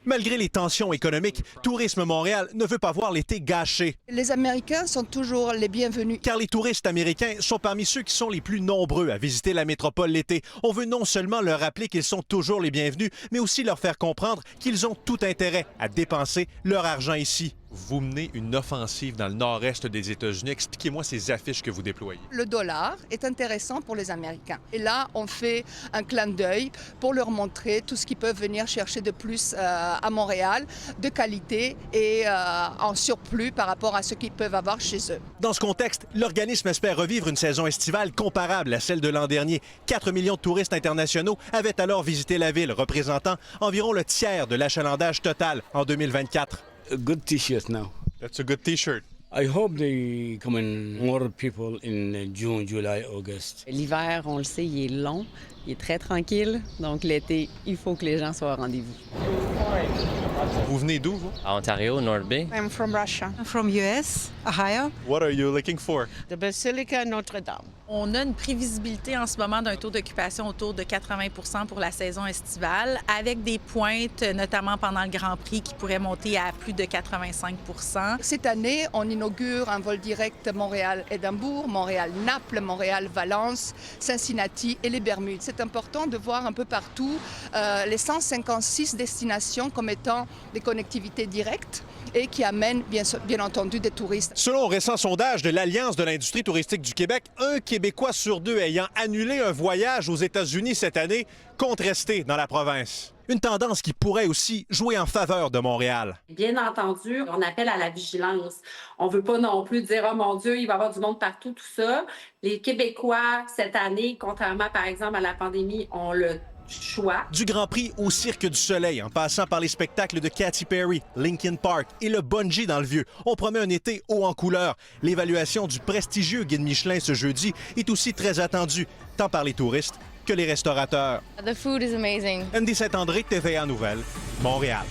Malgré les tensions économiques, Tourisme Montréal ne veut pas voir l'été gâché. Les Américains sont toujours les bienvenus. Car les touristes américains sont parmi ceux qui sont les plus nombreux à visiter la métropole l'été. On veut non seulement leur rappeler qu'ils sont toujours les bienvenus, mais aussi leur faire comprendre qu'ils ont tout intérêt à dépenser leur argent ici. Vous menez une offensive dans le nord-est des États-Unis. Expliquez-moi ces affiches que vous déployez. Le dollar est intéressant pour les Américains. Et là, on fait un clin d'œil pour leur montrer tout ce qu'ils peuvent venir chercher de plus à Montréal, de qualité et en surplus par rapport à ce qu'ils peuvent avoir chez eux. Dans ce contexte, l'organisme espère revivre une saison estivale comparable à celle de l'an dernier. 4 millions de touristes internationaux avaient alors visité la ville, représentant environ le tiers de l'achalandage total en 2024. A good T-shirt now. That's a good T-shirt. I hope they come in more people in June, July, August. L'hiver, on le sait, il est long, il est très tranquille. Donc l'été, il faut que les gens soient au rendez-vous. Vous venez d'où, vous? À Ontario, North Bay. I'm from Russia. I'm from US, Ohio. What are you looking for? The Basilica Notre-Dame. On a une prévisibilité en ce moment d'un taux d'occupation autour de 80 % pour la saison estivale, avec des pointes, notamment pendant le Grand Prix, qui pourraient monter à plus de 85 %. Cette année, on inaugure un vol direct Montréal-Édimbourg, Montréal-Naples, Montréal-Valence, Cincinnati et les Bermudes. C'est important de voir un peu partout les 156 destinations comme étant des connectivités directes et qui amènent bien entendu des touristes. Selon un récent sondage de l'Alliance de l'industrie touristique du Québec, un Québécois sur deux ayant annulé un voyage aux États-Unis cette année compte rester dans la province. Une tendance qui pourrait aussi jouer en faveur de Montréal. Bien entendu, on appelle à la vigilance. On ne veut pas non plus dire « Oh mon Dieu, il va y avoir du monde partout », tout ça. Les Québécois, cette année, contrairement par exemple à la pandémie, ont le choix. Du Grand Prix au Cirque du Soleil, en passant par les spectacles de Katy Perry, Linkin Park et le bungee dans le Vieux, on promet un été haut en couleurs. L'évaluation du prestigieux guide Michelin ce jeudi est aussi très attendue, tant par les touristes que les restaurateurs. The food is amazing. Andy Saint-André, TVA Nouvelles, Montréal.